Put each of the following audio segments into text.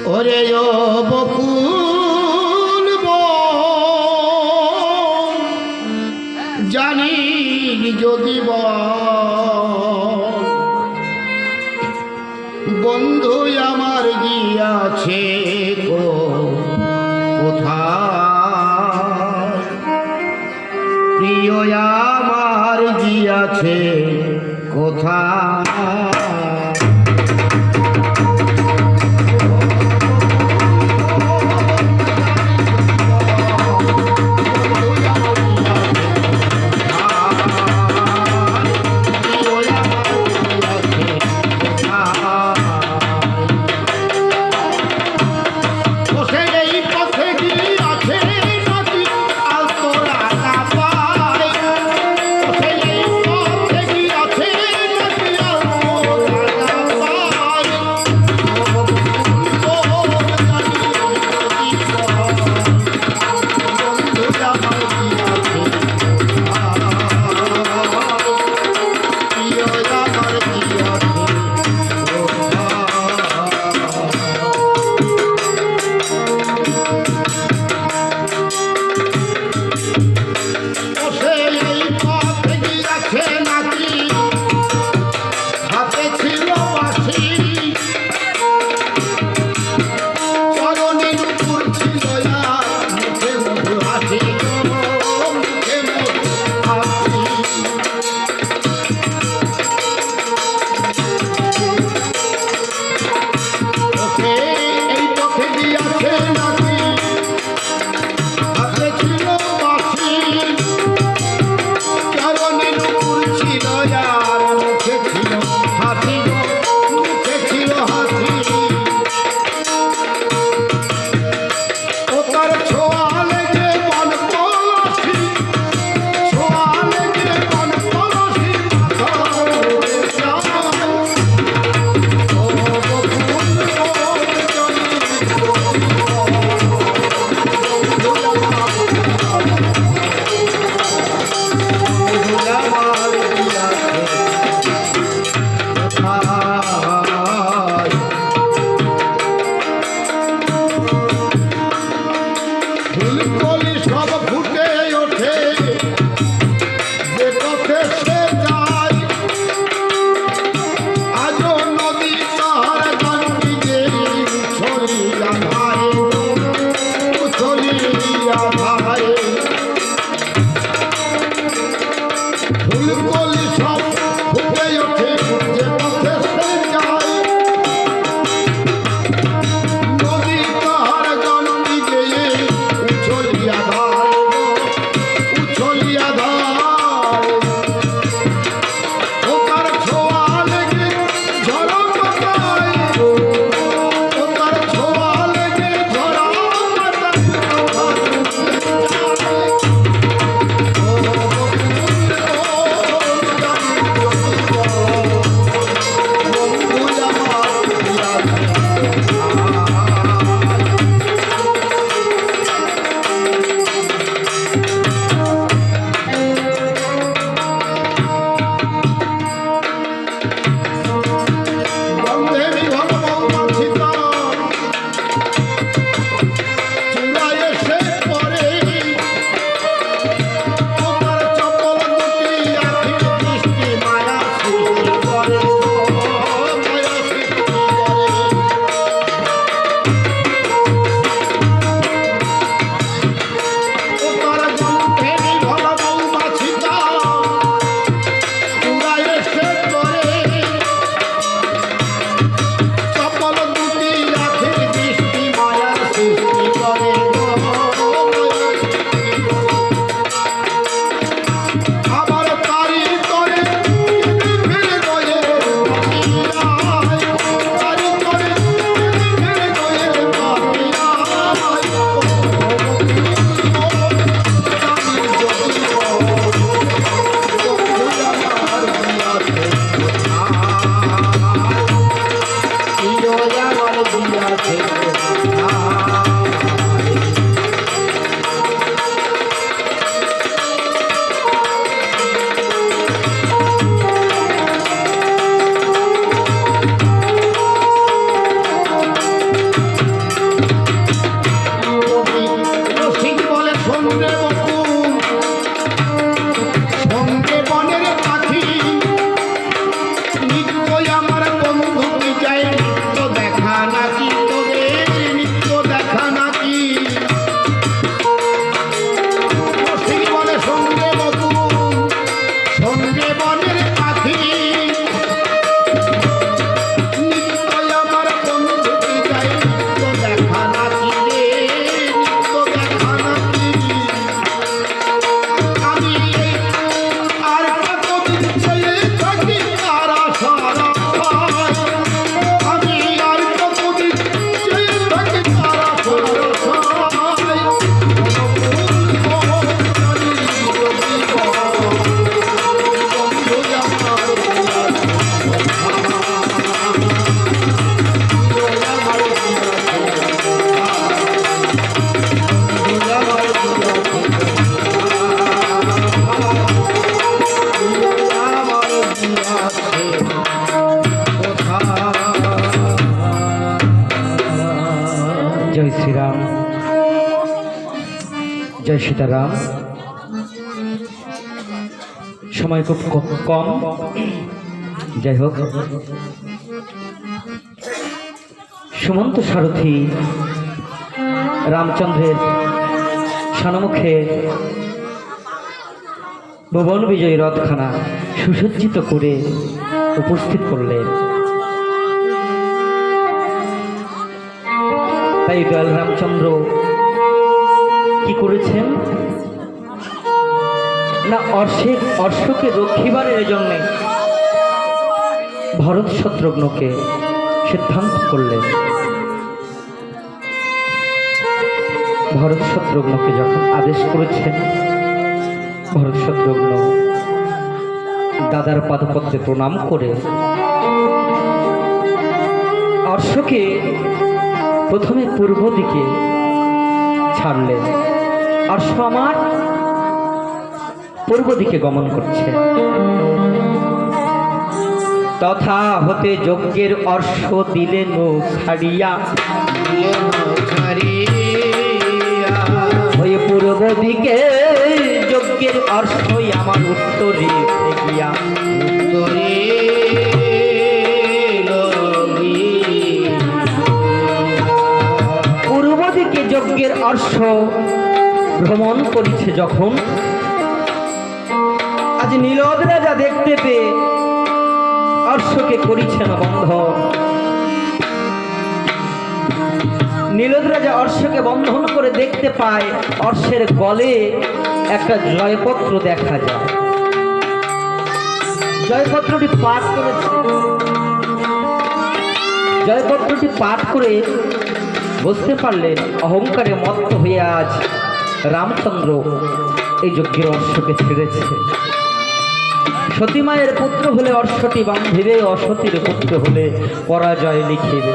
ওরে ও বকুল জানি যদি বন্ধু আমার গিয়াছে কোথায়, প্রিয় আমার গিয়াছে কোথায়। শ্রীরাম, জয় সীতারাম। সময় খুব কম, যাই হোক, সুমন্ত সারথি রামচন্দ্রের সন্মুখে ভুবন বিজয়ী রথখানা সুসজ্জিত করে উপস্থিত করলেন। তাই দয়াল রামচন্দ্র কি করেছেন না, অশ্বকে রক্ষিবারের জন্যে ভরত শত্রুঘ্নকে সিদ্ধান্ত করলেন। ভরত শত্রুঘ্নকে যখন আদেশ করেছেন, ভরত শত্রুঘ্ন দাদার পাদপদ্মে প্রণাম করে অশ্বকে প্রথমে পূর্ব দিকে ছাড়লেন। অশ্ব আমার পূর্ব দিকে গমন করছে। তথা হতে যজ্ঞের অশ্ব দিলেন ছাড়িয়া, ওই পূর্ব দিকে যজ্ঞের অশ্বই আমার উত্তরে গিয়া, পূর্ব দিকে যজ্ঞের অশ্ব ভ্রমণ করেছে যখন, আজ নীলদ রাজা দেখতে পেয়ে অশ্বকে করিছেন বন্ধন। নীলদ রাজা অশ্বকে বন্ধন করে দেখতে পায় অশ্বের গলে একটা জয়পত্র দেখা যায়। জয়পত্রটি পাঠ করেছে, জয়পত্রটি পাঠ করে বুঝতে পারলেন অহংকারে মত্ত হয়ে আজ রামচন্দ্র এই যজ্ঞের অশ্বকে ছেড়েছে। সতীমায়ের পুত্র হলে অশ্বটি বান্ধিবে, অসতীর পুত্র হলে পরাজয় লিখিবে,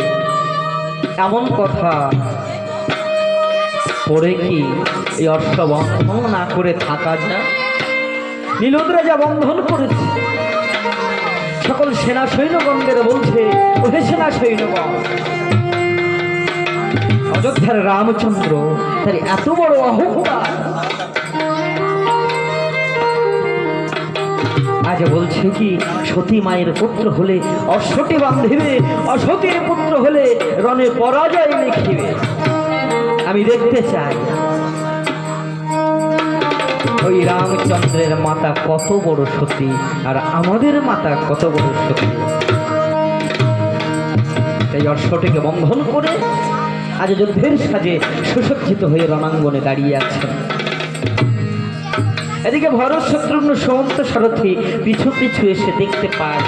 এমন কথা পড়ে কি এই অশ্ব বন্ধন না করে থাকা যায়? নীলদ রাজা বন্ধন করেছে। সকল সেনা সৈন্যগণদের বলছে, ওহে সেনা সৈন্যগণ, অযোধ্যার রামচন্দ্র তার এত বড় অহংকার, আজ বলছে কি সতী মায়ের পুত্র হলে অশ্বটি বান্ধিবে, অসতীর পুত্র হলে রণে পরাজয় লিখিবে। আমি দেখতে চাই ওই রামচন্দ্রের মাতা কত বড় সতী আর আমাদের মাতা কত বড় সতী। এই অশ্বটিকে বন্ধন করে আজ যুদ্ধের সাজে সুসজ্জিত হয়ে রণাঙ্গনে দাঁড়িয়ে আছেন। এদিকে ভরত শত্রুঘ্ন সুমন্ত সারথি পিছু পিছু এসে দেখতে পায়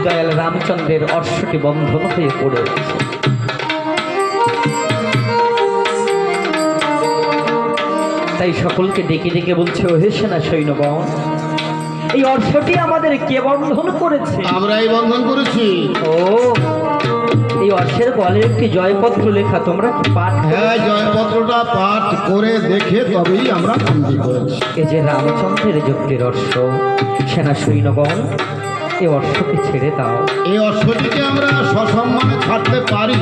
দয়াল রামচন্দ্রের অশ্বটি বন্ধন হয়ে পড়ে। তাই সকলকে ডেকে ডেকে বলছে, ওহে সেনা সৈন্যগণ, এই অশ্বটি আমাদের কে বন্ধন করেছে? আমরাই বন্ধন করেছি। ও, এই অশ্বের গলে একটি জয়পত্র লেখা, তোমরা কি পাঠ? হ্যাঁ, জয়পত্রটা পাঠ করে দেখে তবেই আমরা বন্দি করেছি। এ যে রামচন্দ্রের যজ্ঞের অশ্ব, সেনা সৈন্যগণ এই অশ্বকে ছেড়ে দাও। এই অশ্বটিকে আমরা সসম্মানে ছাড়তে পারি,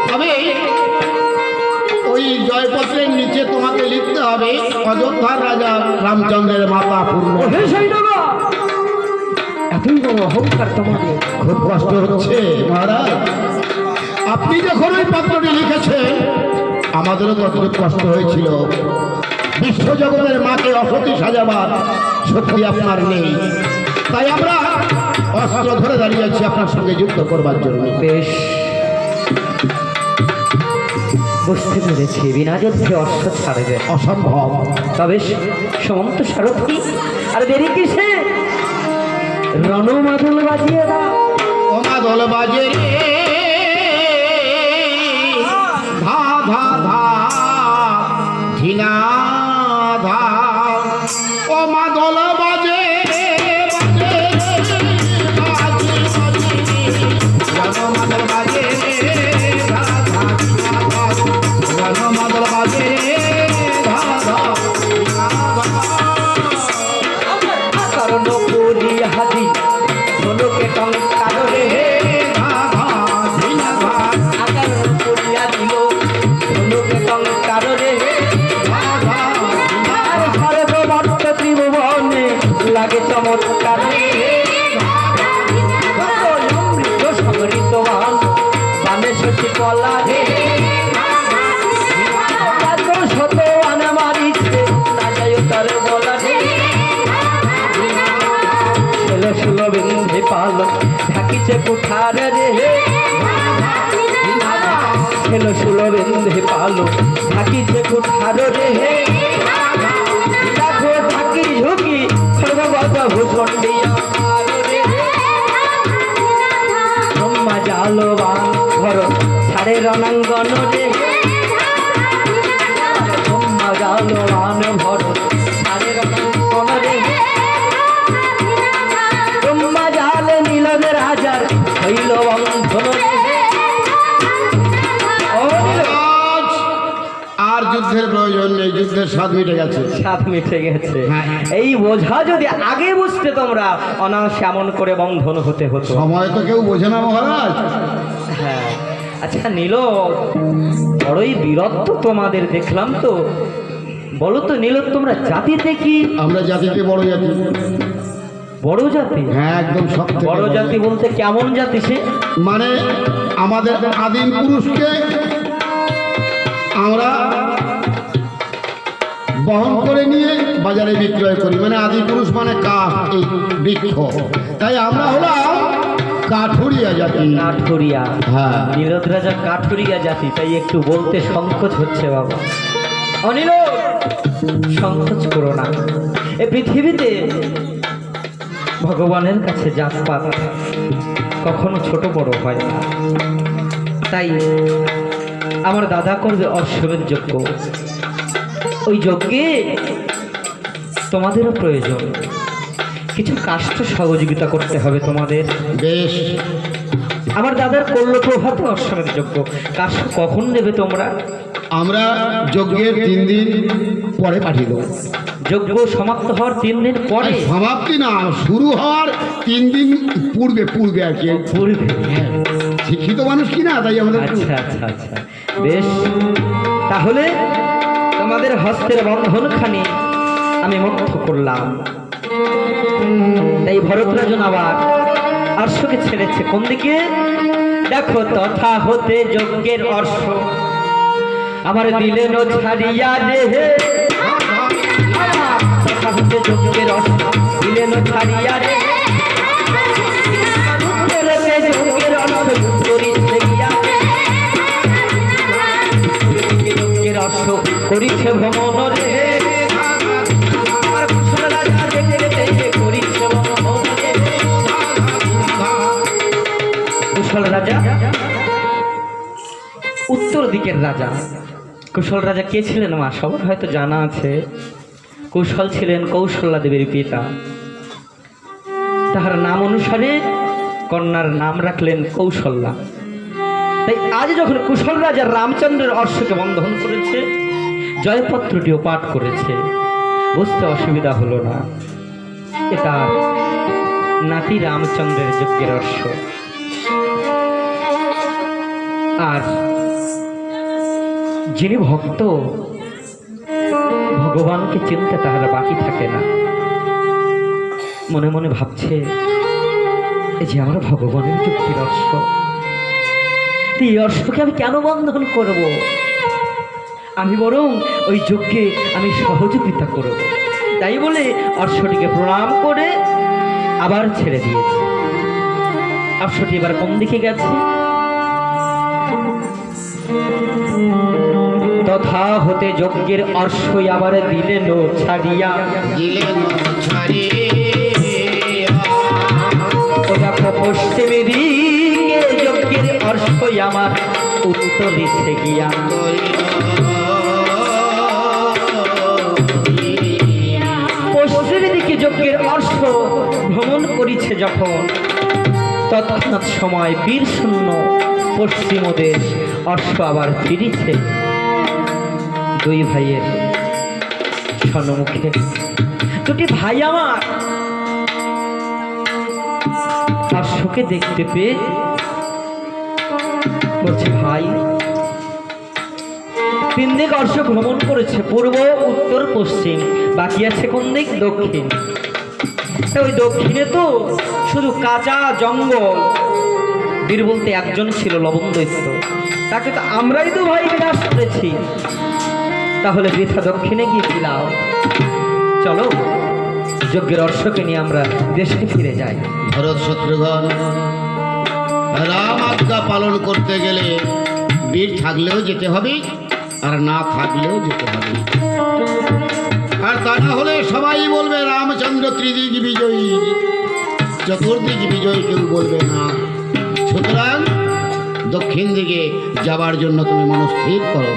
তবে ওই জয়পত্রের নিচে তোমাকে লিখতে হবে অযোধ্যার রাজা রামচন্দ্রের মাতা পূর্ণ। এতই বড় অহংকার তোমাদের? খুব কষ্ট হচ্ছে মহারাজ। আপনি যখন ওই পত্রটি লিখেছেন আমাদেরও তো খুব কষ্ট হয়েছিল। বিশ্বজগতের মাকে অসতী সাজাবার শক্তি আপনার নেই, তাই আমরা অস্ত্র ধরে দাঁড়িয়ে আছি আপনার সঙ্গে যুদ্ধ করবার জন্য। বেশ, বুঝতে পেরেছি, বিনা যুদ্ধে অস্ত্র ছাড়বে অসম্ভব। তবে সুমন্ত সারথি, আর দেরি কিসে? রণমাদল বাজিয়ে দাও। ও মাদল বাজে ধা ধা ধা ধিনা ধা, ও মাদল বাজে মাদল বাজে ধা ধা ধা, মাদল বাজে ধা ধা কারণ পুরি হাজি ধনুকে টঙ্কার রে, শশী কলা রে শত আনা মারিছে না যায় তার বলা রে ছেলে ষোলো বিন্ধে পালো ঢাকিছে কুঠার রে ছেলে ষোলো বিন্ধে পালো ঢাকিছে কুঠার রে দেখো ঢাকি ঝুঁকি সর্বগত ভূষণ দিয়া ব্রহ্মা জালবান ঘর ছাড়ে রণাঙ্গন রে ব্রহ্মা জালবান ঘর ছাড়ে রণাঙ্গন রে ব্রহ্মা জালে নীলদ রাজার হইল বন্ধন রে আর যুদ্ধের প্রয়োজন নেই, যুদ্ধের স্বাদ মিটে গেছে। সাত মিটে গেছে। হ্যাঁ। এই বোঝা যদি আগে বুঝতে তোমরা অনায়াসে এমন করে বন্ধন হতে হতো। সময় তো কেউ বোঝে না মহারাজ। হ্যাঁ আচ্ছা নীল, বড়ই বীরত্ব তোমাদের দেখলাম তো। বলো তো নীল, তোমরা জাতিতে কি? আমরা জাতিতে বড় জাতি। বড় জাতি? হ্যাঁ একদম সব থেকে বড় জাতি বলতে কেমন জাতি সে? মানে আমাদের আদিম পুরুষকে আমরা বহন করে নিয়ে বাজারে বিক্রয় করি, মানে আদি পুরুষ মানে কাঠ, এই বৃক্ষ। তাই আমরা হলাম কাঠুরিয়া জাতি। কাঠুরিয়া? হ্যাঁ। নীলদ রাজা কাঠুরিয়া জাতি, তাই একটু বলতে সংকোচ হচ্ছে বাবা। অনিল, সংকোচ করো না। এ পৃথিবীতে ভগবানের কাছে জাতপাত কখনো ছোট বড় হয় না। তাই আমার দাদা করবে অশ্বমেধ যজ্ঞ। ওই যজ্ঞে তোমাদেরও প্রয়োজন, কিছু কাষ্ঠ সহযোগিতা করতে হবে তোমাদের। বেশ। আমার দাদার করল প্রভাতে অশ্বমেধ যজ্ঞ। কাষ্ঠ কখন দেবে তোমরা? আমরা যজ্ঞের 3 দিন পরে পাঠিয়ে দেবো। যজ্ঞ সমাপ্ত হওয়ার 3 দিন পরে? সমাপ্তি না, শুরু হওয়ার 3 দিন পূর্বে আর কি। পূর্বে? হ্যাঁ, শিক্ষিত মানুষ কি না, তাই আমাদের। আচ্ছা আচ্ছা আচ্ছা, বেশ। তাহলে তোমাদের হস্তের বন্ধনখানি আমি মুক্ত করলাম। তাই ভরতরাজন আবার অর্শকে ছেড়েছে কোন দিকে? দেখো, তথা হতে যজ্ঞের অর্শ আমার দিলেন ছাড়িয়া রে। তথা হতে যজ্ঞের অর্শ দিলেন ছাড়িয়া রে। যজ্ঞের অর্শ করিছে গিয়া, যজ্ঞের অর্শ করিছে ভ্রমণ রে। কুশল রাজা উত্তর দিকের রাজা। কুশল রাজা কে ছিলেন মা? সবার হয়তো জানা আছে। কুশল ছিলেন কৌশল্যা দেবীর পিতা। তাহার নাম অনুসারে কন্যার নাম রাখলেন কৌশল্যা। তাই আজ যখন কুশল রাজা রামচন্দ্রের অশ্বকে বন্ধন করেছে, জয়পত্রটিও পাঠ করেছে, বুঝতে অসুবিধা হলো না এটা নাতি রামচন্দ্রের যজ্ঞের অশ্ব। আর যিনি ভক্ত, ভগবানকে চিনতে তাহার বাকি থাকে না। মনে মনে ভাবছে, এই যে আমার ভগবানের যজ্ঞের অশ্ব, এই অশ্বকে আমি কেন বন্ধন করব? আমি বরং ওই যজ্ঞে আমি সহযোগিতা করব। তাই বলে অশ্বটিকে প্রণাম করে আবার ছেড়ে দিয়েছে। অশ্বটি এবার কোন দিকে গেছে? তথা হতে যজ্ঞের অশ্বই আবার দিলেন ছাড়িয়া। পশ্চিমে দিকে যজ্ঞের অশ্বই আমার উত্তর দিকে গিয়া। পশ্চিমে দিকে যজ্ঞের অশ্ব ভ্রমণ করিছে যখন, তৎক্ষণাৎ সময় বীর শূন্য পশ্চিম দেশ অশ্ব আবার ফিরিছে দুই ভাইয়ের সম্মুখে। দুটি ভাই আমার অশ্বকে দেখতে পেয়ে বলছে, ভাই 3 দিক অশ্ব ভ্রমণ করেছে, পূর্ব উত্তর পশ্চিম, বাকি আছে কোন দিক? দক্ষিণ। ওই দক্ষিণে তো শুধু কাঁচা জঙ্গল, বীর বলতে একজন ছিল লবণদৈত্য, তাকে তো আমরাই তো ভাই বিনাশ করেছি, তাহলে বৃথা দক্ষিণে গিয়ে কি লাভ? চলো যজ্ঞের অর্শকে নিয়ে আমরা দেশে ফিরে যাই। ভরত শত্রুঘ্ন, রাম আজ্ঞা পালন করতে গেলে বীর থাকলেও যেতে হবে আর না থাকলেও যেতে হবে, আর তা না হলে সবাই বলবে রামচন্দ্র ত্রিদিক বিজয়ী, চতুর্দিক বিজয়ী কেউ বলবে না। সুতরাং দক্ষিণ দিকে যাবার জন্য তুমি মনস্থির করো।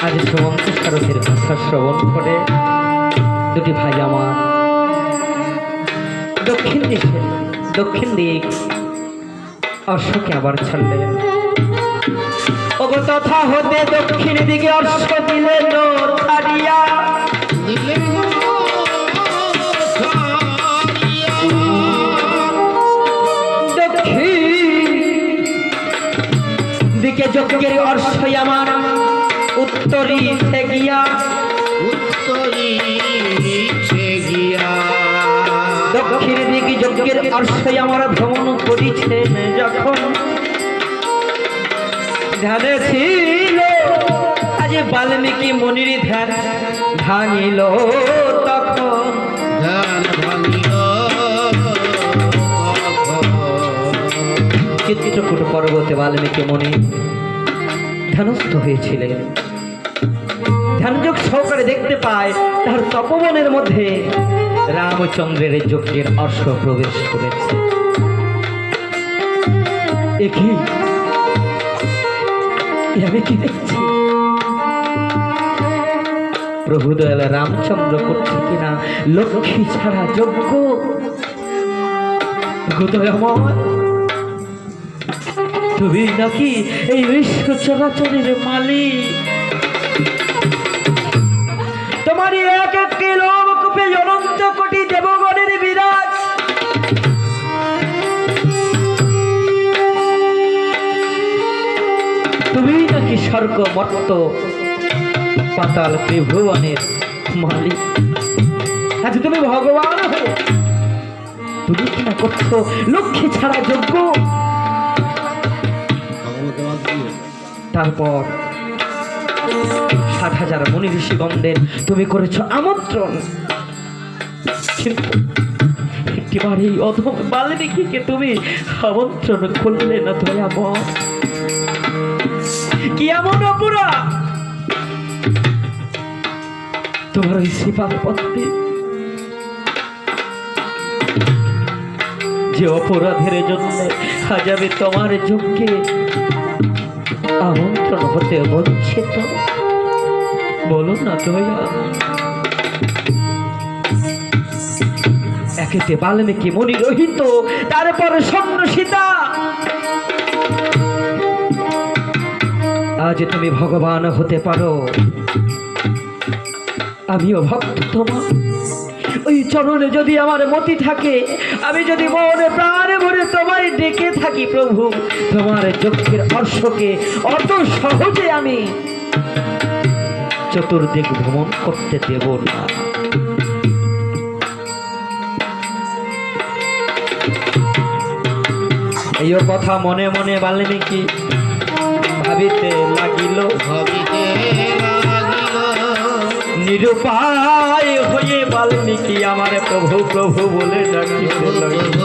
আজ শ্রবন্ত সারথীর ভাষা শ্রবণ করে দুটি ভাই আমার দক্ষিণ দিক অশ্বকে আবার ছাড়লেন। ওগো তথা হতে দক্ষিণ দিকে অশ্ব দিলেন ছাড়িয়া, দক্ষিণ দিকে যজ্ঞের অশ্বই আমার উত্তরী গিয়া, দক্ষিণ দিকে যজ্ঞের অশ্বই আমার ভ্রমণ করিছেন যখন, ধ্যানে ছিল আজ বাল্মীকি মুনির ধ্যান ভাঙিল তখন, চিত্রকূট পর্বতে বাল্মীকি মুনি ধ্যানস্থ হয়েছিলেন। ধ্যানযোগ সহকারে দেখতে পায় তার তপবনের মধ্যে রামচন্দ্রের যজ্ঞের অশ্ব প্রবেশ করেছে। আমি কি দেখছি? প্রভু দয়াল রামচন্দ্র করছে কিনা লক্ষ্মী ছাড়া যজ্ঞ। তুমি নাকি এই বিশ্ব চরাচরের মালিক? তোমারই এক একটি লোককূপে অনন্ত কোটি দেবগণের বিরাজ। তুমি নাকি স্বর্গ মর্ত পাতাল ত্রিভুবনের মালিক। আজ তুমি ভগবান হো, তুমি কিনা করছো লক্ষ্মী ছাড়া যোগ্য। তারপর 60,000 মুনি ঋষিগণদের তুমি করেছ আমন্ত্রণ, কিন্তু একটিবার এই অধম বাল্মীকিকে তুমি আমন্ত্রণ করলে না। দয়াময়, কি এমন অপরাধ তোমার ওই শ্রীপাদ পত্নী, যে অপরাধের জন্য আজ আমি তোমার যজ্ঞে আমন্ত্রণ হতে বঞ্চিত? বলো না দয়া। একেতে বাল্মীকি মুনি রহিত, তারপরে সন্ন্যাসিতা। আজ তুমি ভগবান হতে পারো, আমিও ভক্ত তোমার। ওই চরণে যদি আমার মতি থাকে, আমি যদি মনে প্রাণে ভরে তোমায় ডেকে থাকি প্রভু, তোমার যজ্ঞের অর্শকে অত সহজে আমি চতুর্দিক ভ্রমণ করতে দেব না। এই কথা মনে মনে বাল্মীকি ভাবিতে লাগিল। নিরুপায় হয়ে বাল্মীকি আমার প্রভু প্রভু বলে ডাকিতে লাগিল।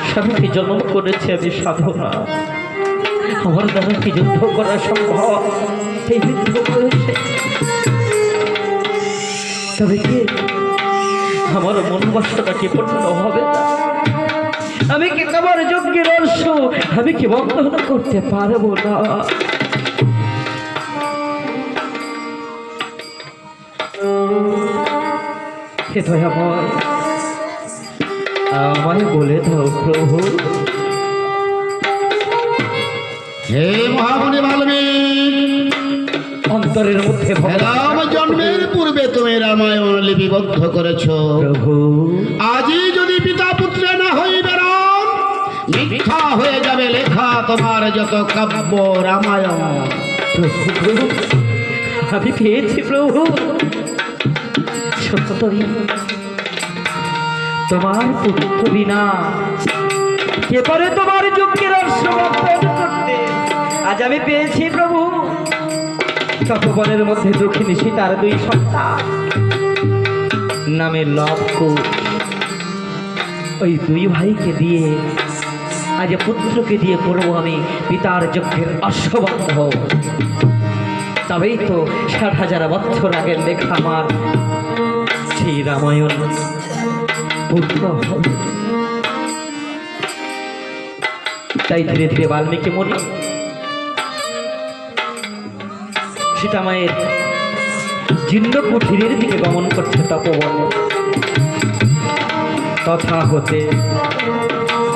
স্বামীকে জন্ম করেছে আমি সাধনা, আমার দ্বারা কি যুদ্ধ করা সম্ভব? এই যুদ্ধ করেছে, তবে কি আমার মন বাসনা কি পূর্ণ হবে না? আমি কি তোমার যজ্ঞের অংশ আমি কি বন্ধন করতে পারবো না? হে দয়াময়, আমায় বলে দাও প্রভু। হে মহামুনি বাল্মীকি, অন্তরের মধ্যে রাম জন্মের পূর্বে তুমি রামায়ণ লিপিবদ্ধ করেছ প্রভু। আজই যদি পিতা পুত্রে না হইবে রাম, মিথ্যা হয়ে যাবে লেখা তোমার যত কাব্য রামায়ণ। প্রভু, আমি পেয়েছি প্রভু। সত্যই তোমার পুত্র বিনা কে পারে তোমার যজ্ঞের অশ্ববর্ধন করতে? আজ আমি পেয়েছি প্রভু তপবনের মধ্যে দক্ষিণী সীতার 2 সন্তান নামে লবকুশ। ওই 2 ভাইকে দিয়ে আজ পুত্রকে দিয়ে করবো আমি পিতার যজ্ঞের অশ্ববদ্ধ। তবেই তো 60,000 বছর আগের লেখা আমার সেই রামায়ণ পূর্ণ হবে। তাই ধীরে ধীরে বাল্মীকি মুনি সীতামায়ের জীর্ণ কুঠিরের দিকে গমন করছে তপবনে। তথা হতে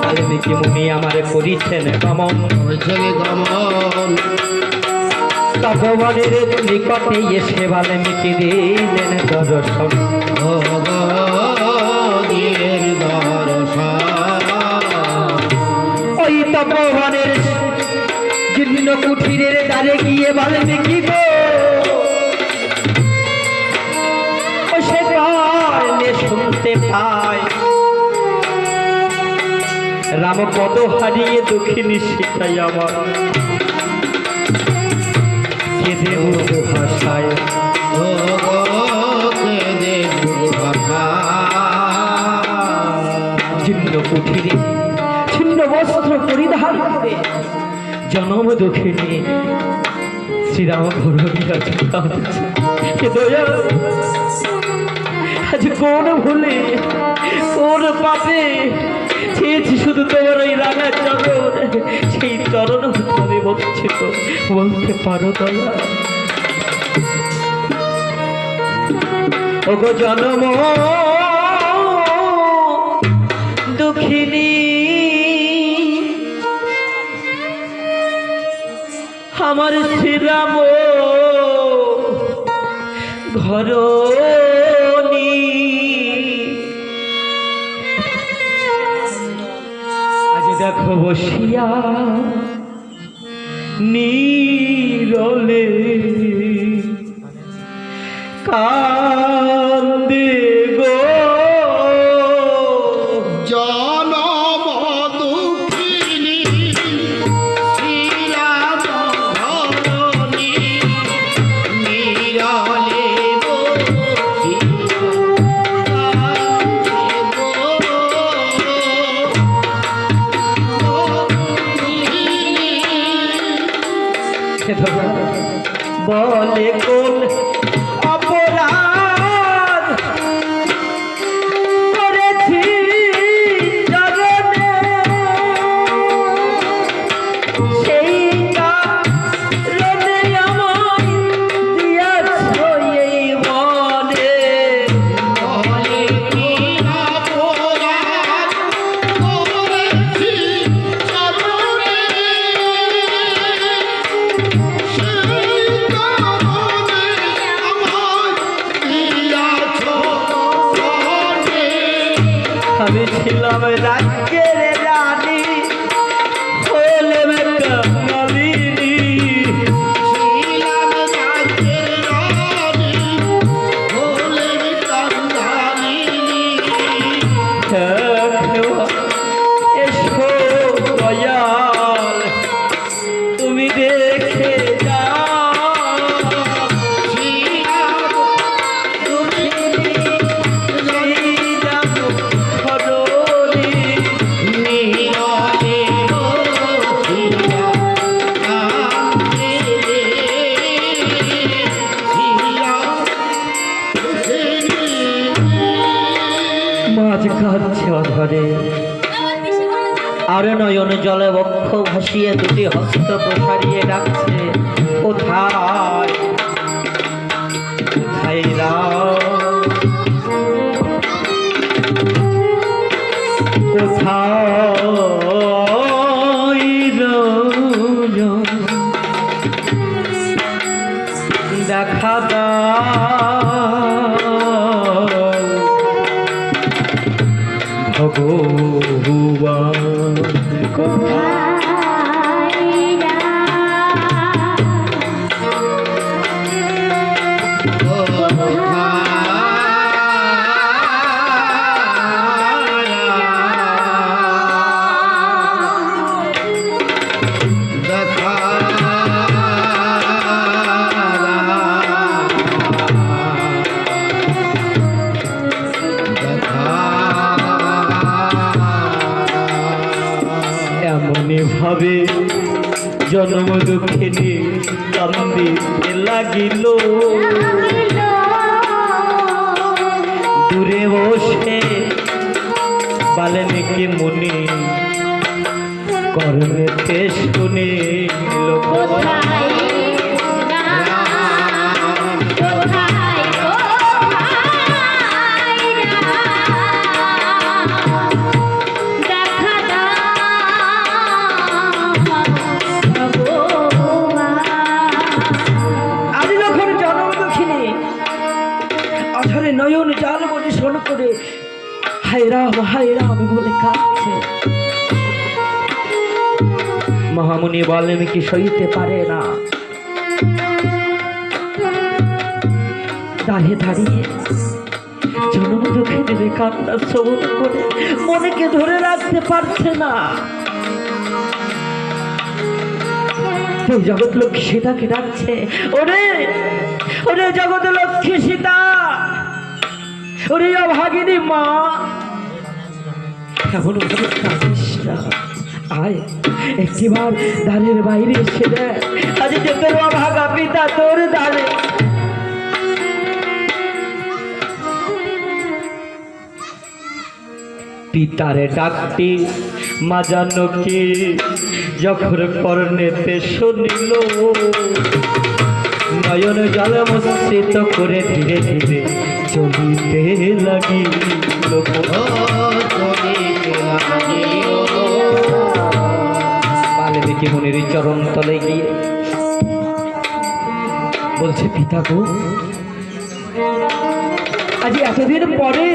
বাল্মীকি মুনি আমারে করিছেন গমন। তপবনের নিকটে এসে বাল্মীকি দিলেন দর্শন। ওই তপবনের জীর্ণ কুঠিরের দ্বারে গিয়ে বাল্মীকি গো সে গানে শুনতে পায় রামপদ হারিয়ে দক্ষিণী সীতাই আমার কেঁদে মধু ভাষায় জীর্ণ কুঠিরে ছিন্ন বস্ত্র পরিধান করে জনম দক্ষিণী শ্রীরাম ঘর আজ কোন ভুলে কোন পাপে চেয়েছি শুধু তোমার ওই রাঙা চরণ, সেই চরণ আমি বলছি তো বলতে পারো দয়া। ওগো জনম দুঃখিনী আমার শ্রীরাম ঘরণী, আজ দেখো বসিয়া নীরলে কান্দে গো জনম দুঃখিনী শ্রীরাম ঘরণী নীরলে বলে কোন অপরাধ করেছি জগতে, সেই কারণে আমায় দিয়াছ এই মনে। বলে কি অপরাধ করেছি চরণে, আমি ছিলাম রাজ্যের রানী হলেম কাঙালিনী, ছিলাম রাজ্যের রানী হলেম কাঙালিনী। এসো দয়াল তুমি দেখে যাও, ছিলাম নীরলে বসিয়া কান্দে রে, ছিলাম মাঝ কাঁদছে অধরে আর নয়ন জলে বক্ষ ভাসিয়ে দুটি হস্ত প্রসারিয়ে ডাকছে কোথায় কোথায় রাম, কোথায় রইল দেখা দাও ভগবান ভাবে জন্ম দুঃখিনী কান্দিতে লাগিল, দূরে বসে বাল্মীকি মুনি কর্ণেতে শুনিল। নয়ন জাল বলে শোন করে হায় রাম বলে কাঁদছে। মহামুনি বাল্মীকি সইতে পারে না, দাঁড়িয়ে দাঁড়িয়ে জন্ম দুঃখে দিলে কান্না শ্রবণ করে মনেকে ধরে রাখতে পারছে না। জগৎ লক্ষ্মী সীতাকে ডাকছে, ওরে ওরে জগৎ লক্ষ্মী সীতা, ওরে অভাগিনী মা, এমন ভাবে কাঁদিস না, আয় একটিবার দ্বারের বাইরে এসে দেখ, আজ যে তোর অভাগা পিতা তোর দ্বারে। পিতারে ডাকটি মা জানকী যখন কর্ণেতে শুনিল, নয়ন জল মস্মিত করে ধীরে ধীরে চলিতে লাগিল। বাল্মীকি মুনির চরণ তলে গিয়ে বলছে, পিতা গো, আজ এতদিন পরে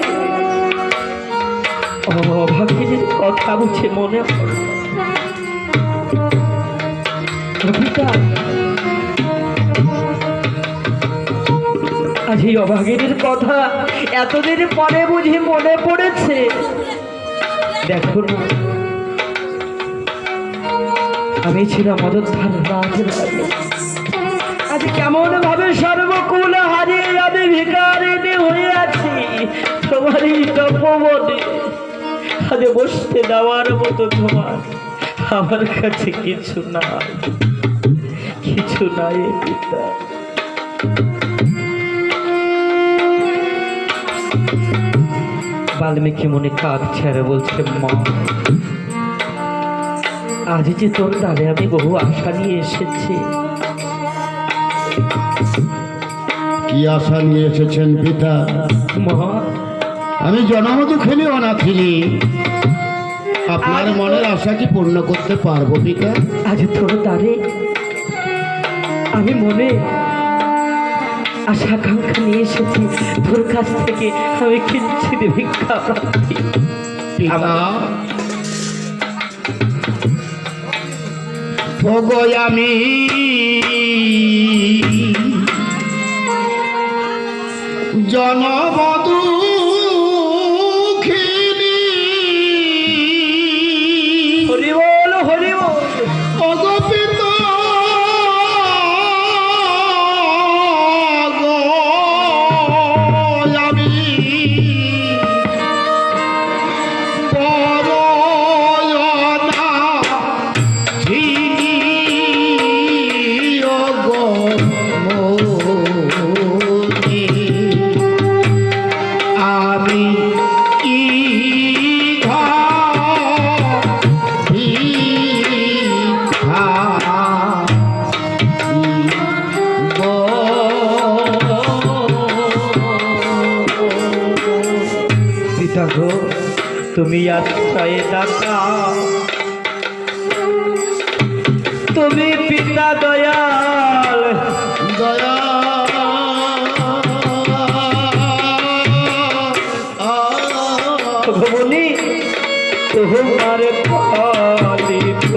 অভাগিনীর কথা বুঝে মনে পড়ল। পিতা, আজ এই অভাগিনীর কথা এতদিন পরে বুঝি মনে পড়েছে। দেখো না, আমি ছিলাম অযোধ্যার রাজরানী, আজ কেমন ভাবে সর্বকুল হারিয়ে আমি ভিখারিণী হয়ে আছি তোমারই তপবনে। আজ বসতে দেওয়ার মতো তোমার আমার কাছে কিছু নাই, কিছু নাই পিতা। বাল্মীকি মুনি কাঁদছে আর বলছে, মা, আজ যে তোর দ্বারে আমি বহু আশা নিয়ে এসেছি। কি আশা নিয়ে এসেছেন পিতা? মা, আমি জন্ম দুঃখিনী অনাথিনী, আপনার মনের আশা কি পূর্ণ করতে পারবো পিতা? আজ তোর দ্বারে আমি মনে আশা আকাঙ্ক্ষা নিয়ে এসেছি, তোর কাছ থেকে আমি কিঞ্চিত ভিক্ষা প্রার্থী। ভোগো আমি জনবধূ তুমি আশ্রয়ে ডাকা, তুমি পিতা দয়াল ভগবনী, তোমার পালিত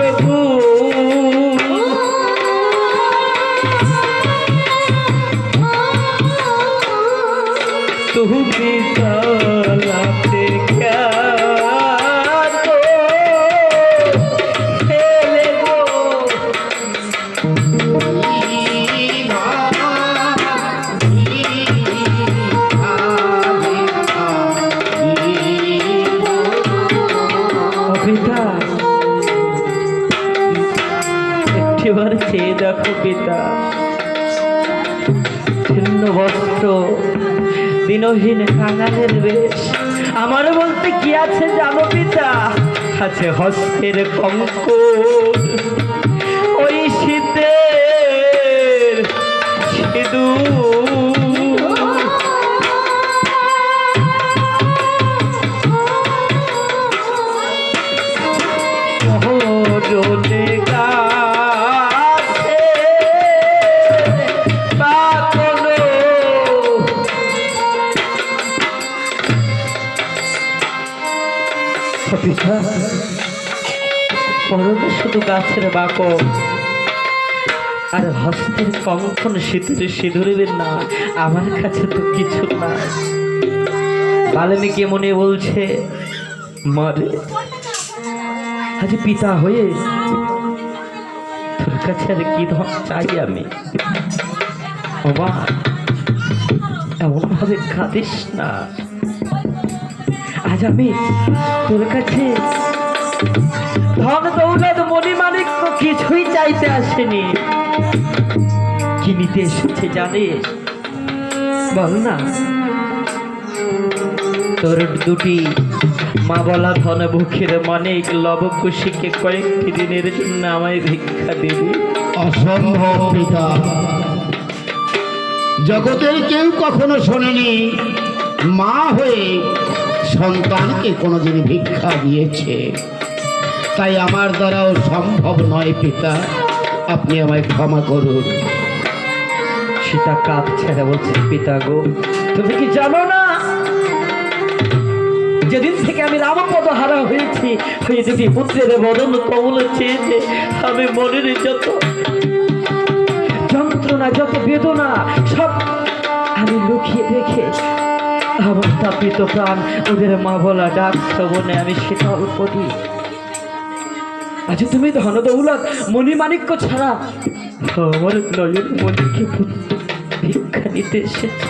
প্রভু তুমি চালাতে কেন খেলে গো পিতা একটিবার চেয়ে দেখো পিতা ছিন্ন বস্ত্র দিনহীন কাঙালের বেশ আমার বলতে কি আছে জানো পিতা আছে হস্তের কঙ্কর ওই শীতের সিঁদুর জলে গাছে পাতলো পিতা পরনে শুধু গাছের বাকল আর হস্তের কঙ্কন শীতের সিঁদুরের না আমার কাছে তো কিছু না বাল্মীকি মনে বলছে মারে আজ পিতা হয়ে তোর কাছে আর কি ধন চাই আমি বাবা এমন ভাবে কাঁদিস না আজ আমি তোর কাছে ধন দৌলত মণিমাণিক্য কিছুই চাইতে আসেনি কি নিতে এসেছে জানিস বল না তোর দুটি মা বলা ধন বুকের মানিক লবকুশিকে কয়েকটি দিনের জন্য আমায় ভিক্ষা দিবি অসম্ভব পিতা জগতের কেউ কখনো শোনেনি মা হয়ে সন্তানকে কোনোদিন ভিক্ষা দিয়েছে তাই আমার দ্বারাও সম্ভব নয় পিতা আপনি আমায় ক্ষমা করুন সীতা কাঁধ ছেড়ে বলছে পিতা গো তুমি কি জানো না যেদিন থেকে আমি রামপদ হারা হয়েছি ওই দুটি পুত্রের বদন কমল চেয়েছে আমি মনের যত যন্ত্রণা যত বেদনা সব আমি লুকিয়ে রেখে আমার তাপিত প্রাণ ওদের মা বলা ডাক শ্রবণে আমি শীতল করি আজ তুমি ধন দৌলত মণিমাণিক্য ছাড়া আমার নয়ন মণিকে ভিক্ষা নিতে এসেছে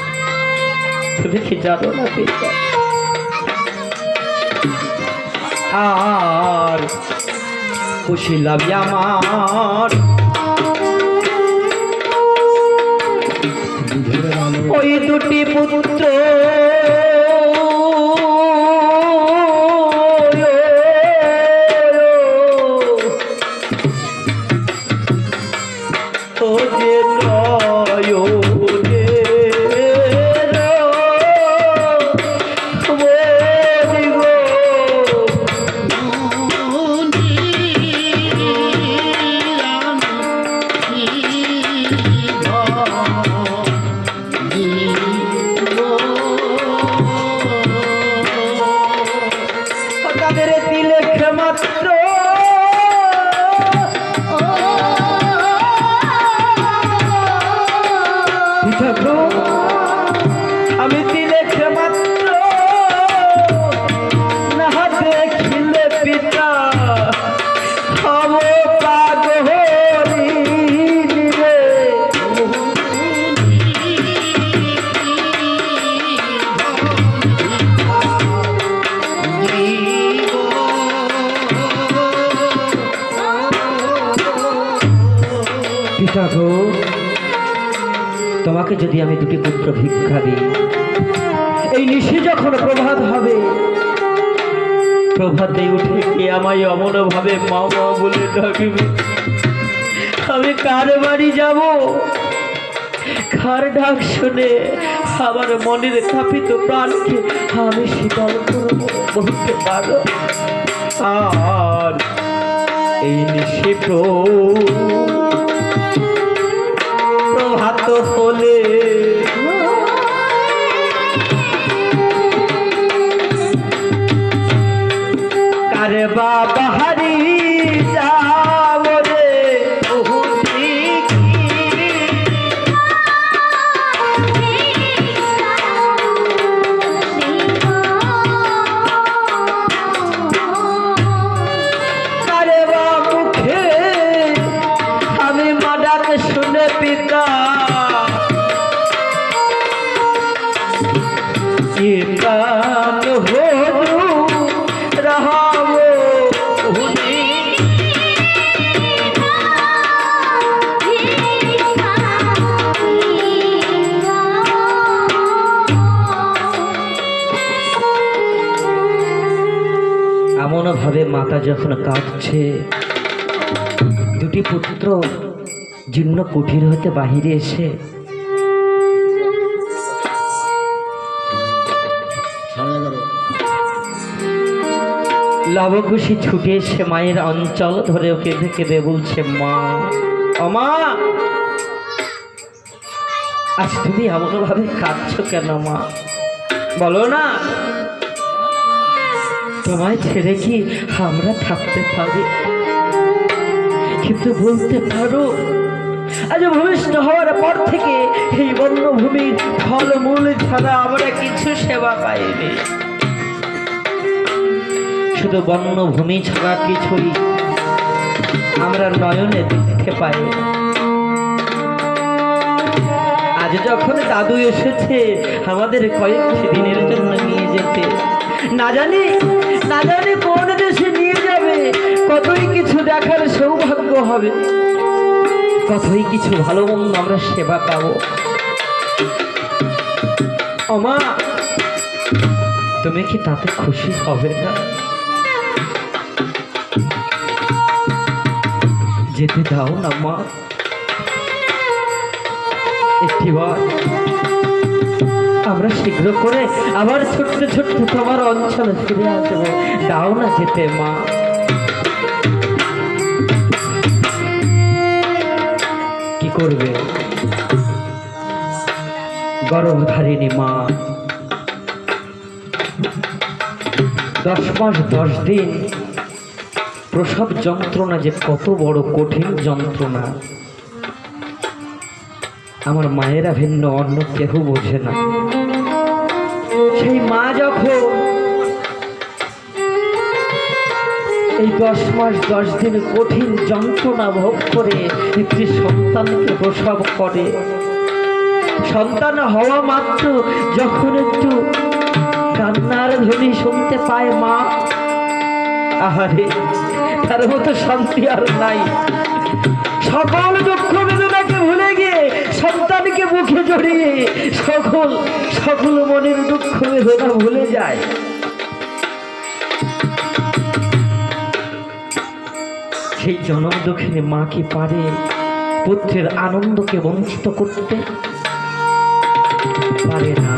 তুমি কি জানো না পিতা আর খুশি লাগি আমার ওই দুটি পুত্র ও যে মাত্র আমি দিলে মাত্র না দেখিলে পিতা হব পাগলি রে পিতা গো তোমাকে যদি আমি দুটি পুত্র ভিক্ষা দিই এই নিশি যখন প্রভাত হবে প্রভাতে উঠে কে আমায় অমন ভাবে মা মা বলে ডাকবে আমি কার বাড়ি যাব কার ডাক শুনে আমার মনের তাপিত প্রাণকে আমি শীতল করবো বলতে পারো আর এই নিশি প্রভাত হলে কারে বাবা হারি যা এমনভাবে মাতা যখন কাঁদছে, দুটি পুত্র জীর্ণ কুঠির হতে বাহিরে এসে লবকুশি ছুটে এসে মায়ের অঞ্চল ধরে কেঁদে কেঁদে বলছে, মা, ও মা, আজ তুমি এমনভাবে কাঁদছো কেন মা? বলো না, তোমায় ছেড়ে কি আমরা থাকতে পারি? কিন্তু বলতে পারো, আজ ভূমিষ্ঠ হওয়ার পর থেকে এই বন্যভূমির ফলমূল ছাড়া আমরা কিছু সেবা পাইনি। শুধু বন্যভূমি ছাড়া কিছুই আমরা নয়নে দেখতে পাই। আজ যখন দাদু এসেছে আমাদের কয়েকটি দিনের জন্য নিয়ে যেতে, না জানি কোন দেশে নিয়ে যাবে, কতই কিছু দেখার সৌভাগ্য হবে, কতই কিছু ভালো মন্দ আমরা সেবা পাবো। ও মা, তুমি কি তাতে খুশি হবে না? যেতে দাও না মা, একটিবার আমরা শীঘ্র করে আবার ছোট্ট ছোট্ট তোমার অঞ্চলে ফিরে আসবো। দাও না যেতে মা। কি করবে গর্ভধারিণী মা? 10 মাস 10 দিন প্রসব যন্ত্রণা যে কত বড় কঠিন যন্ত্রণা, আমার মায়েরা ভিন্ন অন্য কেউ বোঝে না। সেই মা যখন এই 10 মাস 10 দিন কঠিন যন্ত্রণা ভোগ করে একটি সন্তানকে প্রসব করে, সন্তান হওয়া মাত্র যখন একটু কান্নার ধ্বনি শুনতে পায় মা, আহারে, তার মতো শান্তি আর নাই। সকল দুঃখ বেদনাকে ভুলে গিয়ে সন্তানকে মুখে জড়িয়ে সকল মনের দুঃখ বেদনা ভুলে যায়। সেই জনম দুঃখিনী মা কি পারে পুত্রের আনন্দকে বঞ্চিত করতে? পারে না।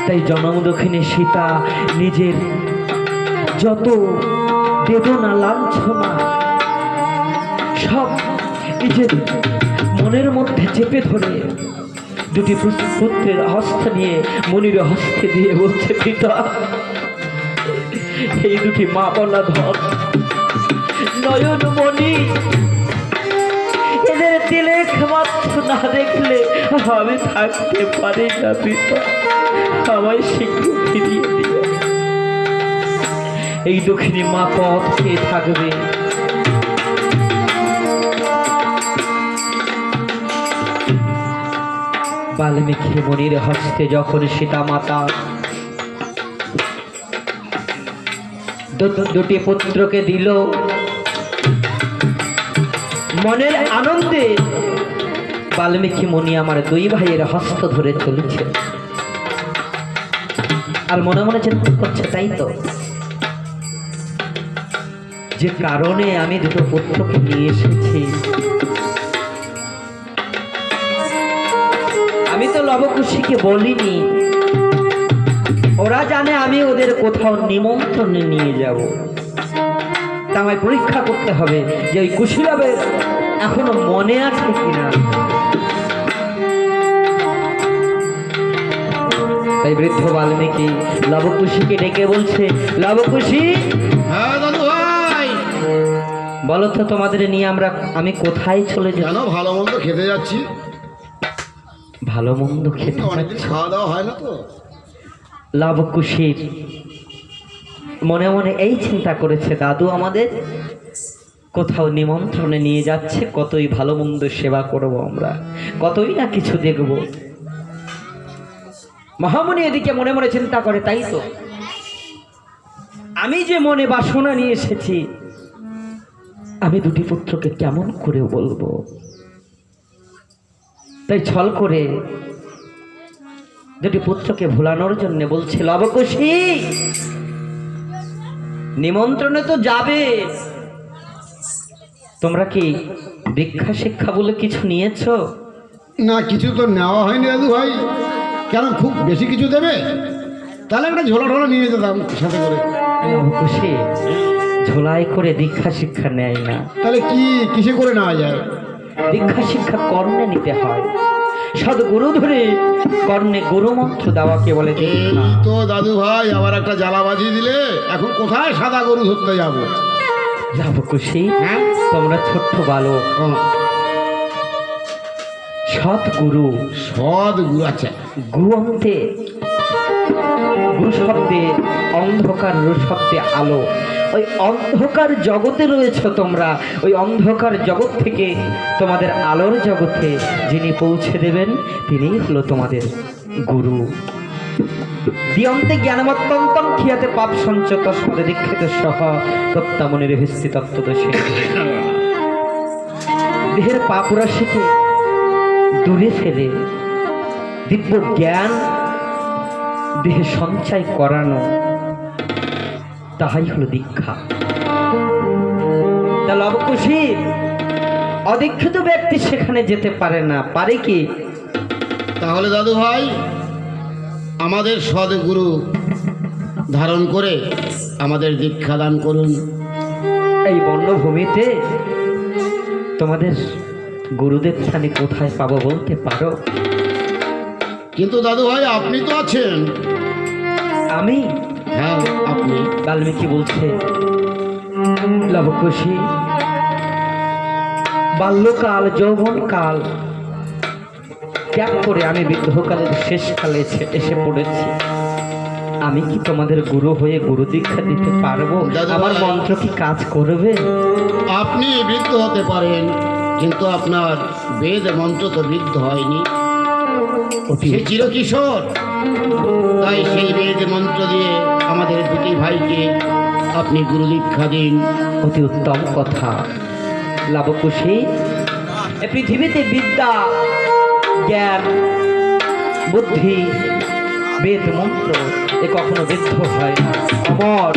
তাই জনম দক্ষিণে সীতা নিজের যত বেদনা লাঞ্ছনা সব নিজের মনের মধ্যে চেপে ধরে দুটি পুত্রের হস্ত নিয়ে মনির হস্তে দিয়ে বলছে, পিতা, এই দুটি মা বলা ধন নয়ন মণি, এদের তিলেক মাত্র না দেখলে আমি থাকতে পারি না পিতা, আমায় শীঘ্র ফিরিয়ে দিও। এই দক্ষিণী মা পথ খেয়ে থাকবে। বাল্মীকি মনির হস্তে যখন সীতা মাতা দুটি পুত্রকে দিল, মনের আনন্দে বাল্মীকি মুনি আমার 2 ভাইয়ের হস্ত ধরে চলেছে আর মনে মনে চিন্তা করছে, তাই তো, যে কারণে আমি দুটো পুত্রকে নিয়ে এসেছি, আমি তো লবকুশিকে বলিনি, ওরা জানে আমি ওদের কোথাও নিমন্ত্রণে নিয়ে যাব। তা আমায় পরীক্ষা করতে হবে যে ওই কুশীলবের এখনো মনে আছে কিনা। তাই বৃদ্ধ বাল্মীকি লবকুশিকে ডেকে বলছে, লবকুশি, হ্যাঁ দাদু ভাই, বলো তো তোমাদের নিয়ে আমি কোথায় চলে যাব? জানো, ভালো মন্দ খেতে যাচ্ছি। ভালো মন্দ খেতে অনেকদিন খাওয়া দাওয়া হয় না তো। লবকুশির মনে মনে এই চিন্তা করেছে, দাদু আমাদের কোথাও নিমন্ত্রণে নিয়ে যাচ্ছে, কতই ভালো মন্দ সেবা করব আমরা, কতই না কিছু দেখব। মহামুনি এদিকে মনে মনে চিন্তা করে, তাই তো, আমি যে মনে বাসনা নিয়ে এসেছি, আমি দুটি পুত্রকে কেমন করে বলবো। তাই ছল করে দুটি পুত্রকে ভোলানোর জন্য বলছে, লবকুশী নিমন্ত্রণে তো যাবে, তোমরা কি দীক্ষা শিক্ষা বলে কিছু নিয়েছো? না, কিছু তো নেওয়া হয়নি দাদু ভাই। কেন, খুব বেশি কিছু দেবে? তাহলে একটা ঝোলা ঢোলা নিয়ে যেতাম সাথে করে। লবকুশী ঝোলাই করে দীক্ষা শিক্ষা নেয় না। তাহলে কি কিসে করে নেওয়া যায়? দীক্ষা শিক্ষা কর্ণে নিতে হয়। সদ্গুরু ধরে কর্ণে গুরু মন্ত্র দেওয়াকে বলে এই দীক্ষা। তো দাদু ভাই আবার একটা জ্বালা বাজিয়ে দিলে। এখন কোথায় সাদা গরু ধরতে যাবো? লবকুশী হ্যাঁ, তোমরা ছোট্ট বালক, সৎগুরু, সদ গুরু। আচ্ছা, গু অন্তে গু শব্দে অন্ধকার, রু শব্দে আলো। ওই অন্ধকার জগতে রয়েছে তোমরা। ওই অন্ধকার জগৎ থেকে তোমাদের আলোর জগতে যিনি পৌঁছে দেবেন তিনিই হলো তোমাদের গুরু। দিয়ন্তে জ্ঞানমত্যন্তম খিয়াতে পাপ সঞ্চত স্মরে দীক্ষিত সহ তত্ত্বামনির ভিস্তি তত্ত্বদোষে। দেহের পাপ রাশিকে দূরে ফেলে দিব্য জ্ঞান দেহে সঞ্চয় করানো, তাহাই হলো দীক্ষা। তা লবকুশী অদীক্ষিত ব্যক্তি সেখানে যেতে পারে না, পারে কি? তাহলে দাদু ভাই আমাদের সদ্গুরু ধারণ করে আমাদের দীক্ষা দান করুন। এই বন্যভূমিতে তোমাদের গুরুদেব স্থানে কোথায় পাবো বলতে পারো? কিন্তু দাদু ভাই আপনি তো আছেন। আমি? হ্যাঁ, আপনি। বাল্মীকি বলছে, লবকুশী বাল্যকাল যৌবনকাল ত্যাগ করে আমি বৃদ্ধকালের শেষকালে এসে পড়েছি। আমি কি তোমাদের গুরু হয়ে গুরু দীক্ষা দিতে পারবো? আমার মন্ত্র কি কাজ করবে? আপনি বৃদ্ধ হতে পারেন, কিন্তু আপনার বেদ মন্ত্র তো বৃদ্ধ হয়নি, সে চিরকিশোর। তাই সেই বেদ মন্ত্র দিয়ে আমাদের দুটি ভাইকে আপনি গুরু দীক্ষা দিন। অতি উত্তম কথা লবকুশী। এ পৃথিবীতে বিদ্যা, জ্ঞান, বুদ্ধি, বেদ মন্ত্র এ কখনো বৃদ্ধ হয় না, অমর।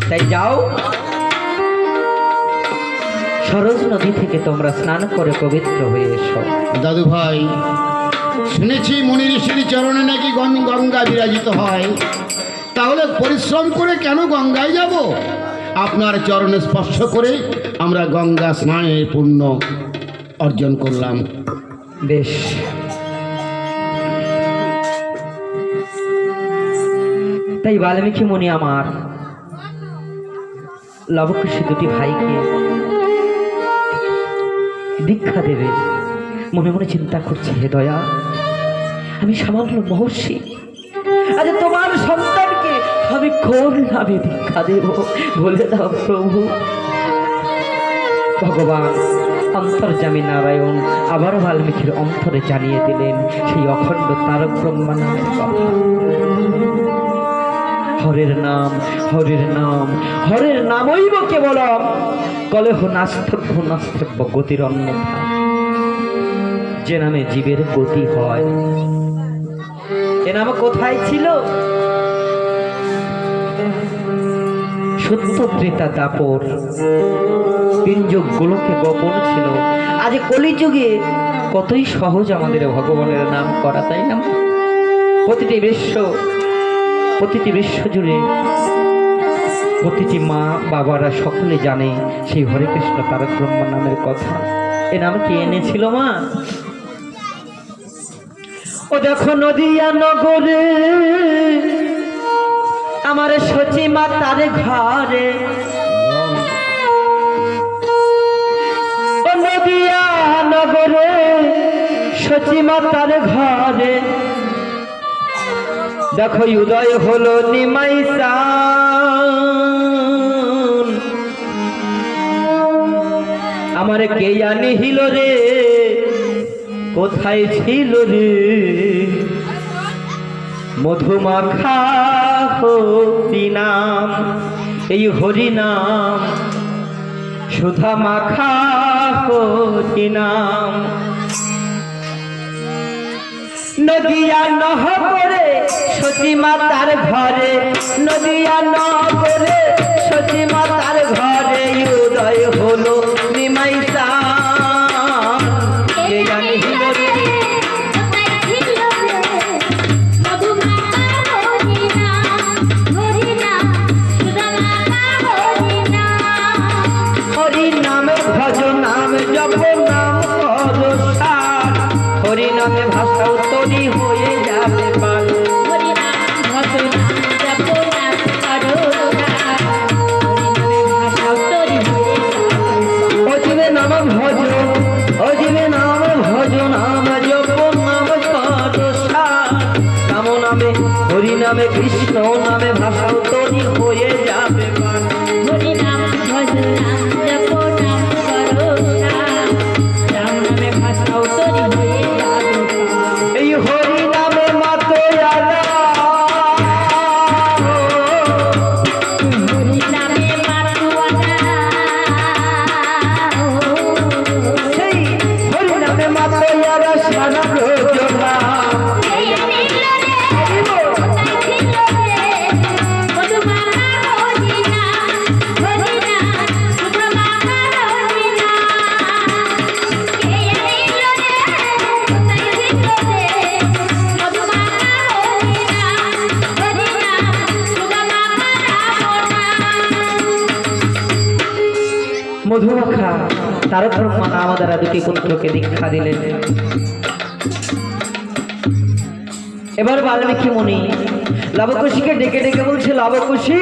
তাই যাও, সরজ নদী থেকে তোমরা স্নান করে পবিত্র হয়ে এসো। দাদু ভাই শুনেছি মুনি ঋষির চরণে নাকি গঙ্গা বিরাজিত হয়। তাহলে পরিশ্রম করে কেন গঙ্গায় যাব? আপনার চরণে স্পর্শ করে আমরা গঙ্গা স্নানের পুণ্য অর্জন করলাম। বেশ, তাই বাল্মীকি মুনি আমার লবকুশী দুটি ভাইকে দীক্ষা দেবে। মনে মনে চিন্তা করছে, হে দয়া, আমি সামান্য মহর্ষি, আজ তোমার সন্তানকে আমি কোন নামে দীক্ষা দেব বলে দাও প্রভু। ভগবান অন্তর্যামী নারায়ণ আবার বাল্মীকির অন্তরে জানিয়ে দিলেন সেই অখণ্ড তারক ব্রহ্মা নামের কথা। হরের নাম, হরের নাম, হরের নামইব কেবলম, কলেহ নাস্তব্য নাস্তব্য গতির অন্যথা। যে নামে জীবের গতি হয়, এ নাম কোথায় ছিল? সত্য ত্রেতা দাপর, তিন যুগ গোলকে গোপন ছিল। আজ কলিযুগে কতই সহজ আমাদের ভগবানের নাম করা, তাই না? প্রতিটি বিশ্ব জুড়ে প্রতিটি মা বাবারা সকলে জানে সেই হরে কৃষ্ণ তারক ব্রহ্ম নামের কথা। এ নাম কে এনেছিল মা? ও দেখো নদিয়া নগরে আমার সচি মাতার ঘরে, ও নদিয়া নগরে সচি মাতার ঘরে, দেখো উদয় হলো নিমাই চান, আমার কে আনিহিল রে, কোথায় ছিল রে, মধুমাখা হরিনাম, এই হরিনাম সুধা মাখা হরিনাম। নদিয়া নহরে সতী মাতার ঘরে, নদিয়া নহরে সতী মাতার ঘরে উদয় হলো নিমাই চাঁদ। কে জানিল রে হরি নাম ভজ নাম জপ নাম করো সার, হরি নামে ভাষাও তরি হয়ে যাবে পার। অজিবে নাম ভজ, অজিবে নাম ভজ নাম জপ নাম করো সার, নাম নামে হরি নামে কৃষ্ণ নামে ভাষাও তরি হয়ে যাবে পার। এই হরি নামে মাতোয়ারা, সেই হরি নামে মাতোয়ারা সারা রোজনা। মধুমাখা তারক ব্রহ্মা নাম দ্বারা দুটি পুত্রকে দীক্ষা দিলেন। এবার বাল্মীকি মুনি লবকুশীকে ডেকে ডেকে বলছে, লবকুশী,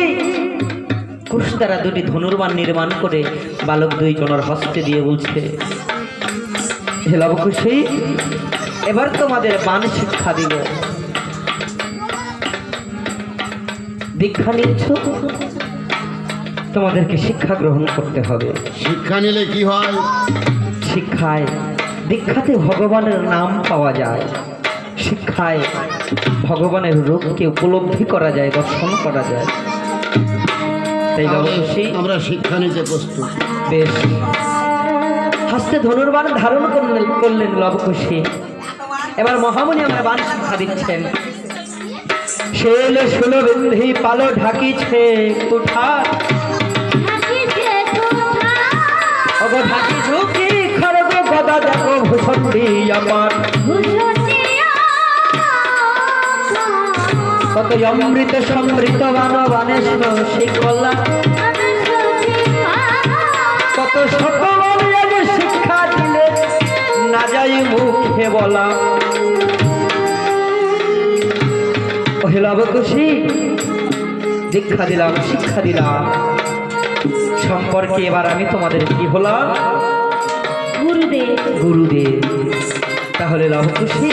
কুশ দ্বারা দুটি ধনুর্বাণ নির্মাণ করে বালক দুইজনের হস্তে দিয়ে বলছে, হে লবকুশী, এবার তোমাদের বাণ শিক্ষা দিব। দীক্ষা নিচ্ছ, তোমাদেরকে শিক্ষা গ্রহণ করতে হবে। শিক্ষা নিলে কি হয়? শিক্ষায় দীক্ষাতে ভগবানের নাম পাওয়া যায়, শিক্ষায় ভগবানের রূপকে উপলব্ধি করা যায়, দর্শন করা যায়। তাই লবকুশী আমরা শিক্ষা নিতে প্রস্তুত। বেশ, হস্তে ধনুর্বাণ ধারণ করলেন লবকুশী। এবার মহামুনি আমার বাণ শিক্ষা দিচ্ছেন। শেল ষোলো বিন্ধি পালো ঢাকিছে কুঠার, অগো ঢাকি ঝুঁকি খড়গ গদা দেখো ভূষণ্ডী আমার, কত অমৃত সমৃত বান বানেশ শিকলা, কত সকল শিক্ষা দিলে না যাই মুখে বলা। ওহে লবকুশী, দীক্ষা দিলাম, শিক্ষা দিলাম, সম্পর্কে এবার আমি তোমাদের কি হলাম? গুরুদেব। গুরুদেব। তাহলে লবকুশী,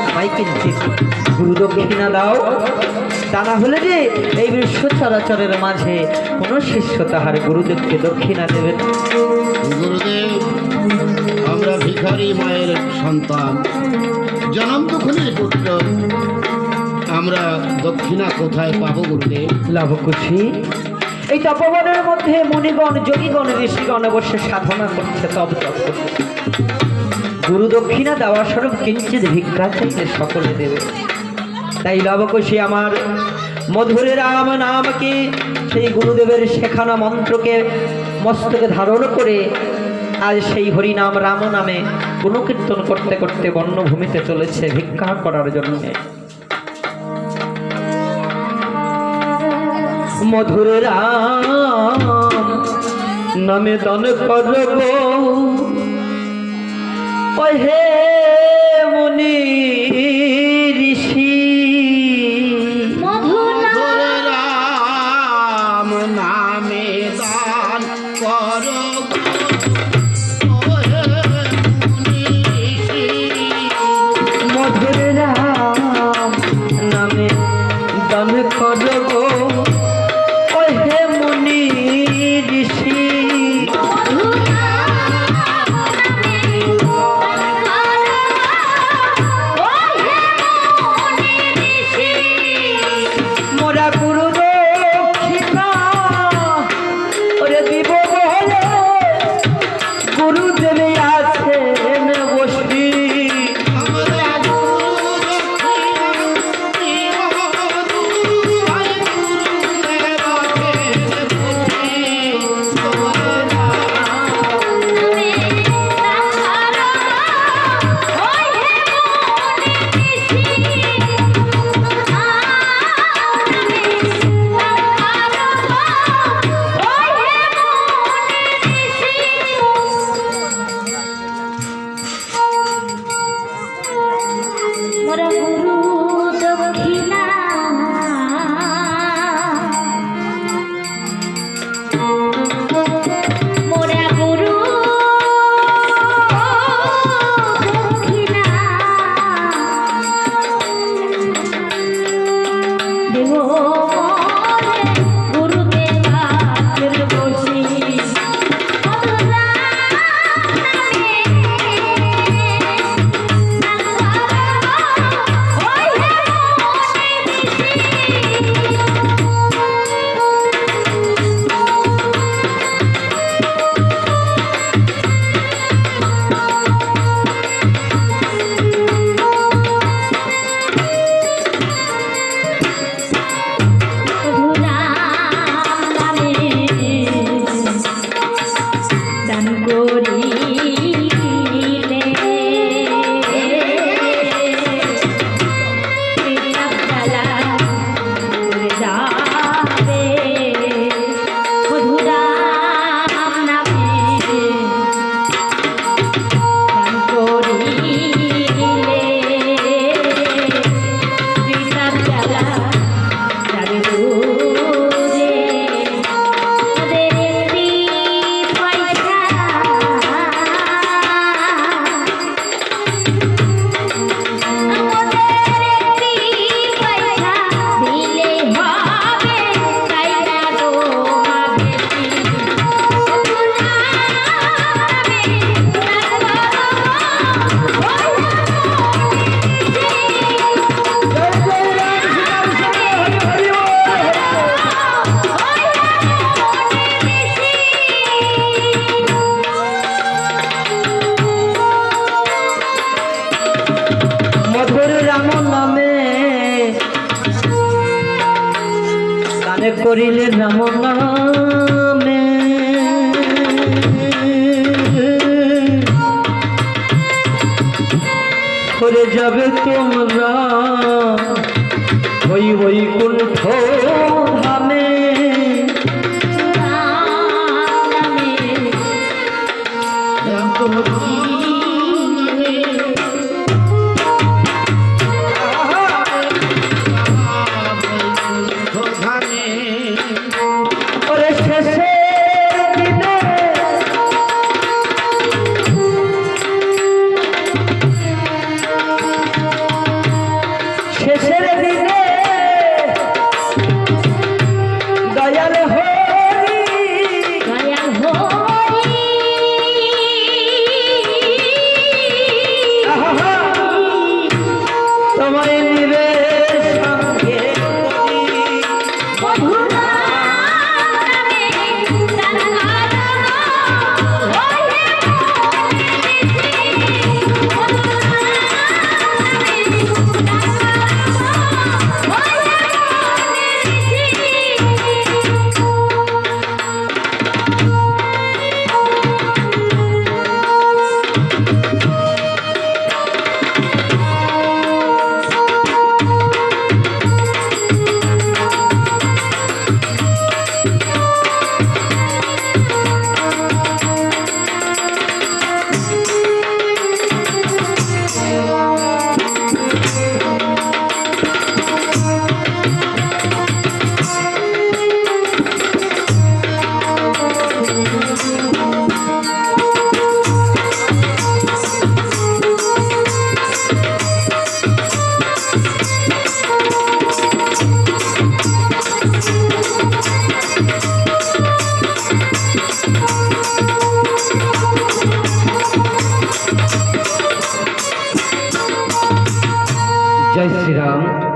আমায় কিঞ্চিৎ গুরু দক্ষিণা দাও, তা না হলে যে এই বিশ্ব চরাচরের মাঝে কোনো শিষ্য তাহার গুরুদেবকে দক্ষিণা দেবে না। গুরুদেব, আমরা ভিখারি মায়ের সন্তান, জনম দুঃখের পুত্র, আমরা দক্ষিণা কোথায় পাবো গুরুদেব? লবকুশী, এই তপবনের মধ্যে মুনিগণ যোগীগণ ঋষিগণ অবশ্য সাধনা করছে, তব তপ করছে। গুরু দক্ষিণা দেওয়া স্বরূপ কিঞ্চিৎ ভিক্ষা চাইলে সকলে দেবে। তাই লবকুশী আমার মধুরে রাম নামকে, সেই গুরুদেবের শেখানো মন্ত্রকে মস্তকে ধারণ করে আজ সেই হরিনাম রাম নামে গুণকীর্তন করতে করতে বন্যভূমিতে চলেছে ভিক্ষা করার জন্য। মধুর রাম নামে দান করব, হে মুনি ঋষি, মধুর রাম নামে দান করো, মধুর রাম নামে দান করব, হে মুনি ঋষি। মোরা গুরু দক্ষিণা ওরে দিব বলে, গুরুদেব আছেন বসি, আমরা গুরু মনে করিলে নাম নামে করে যাবে তোমরা ওই বৈকুণ্ঠ ধামে। ওরে শেষে দিনে শেষের দিনে দয়াল হরি তোমায় নিবে সঙ্গে করি। জয় শ্রীরাম।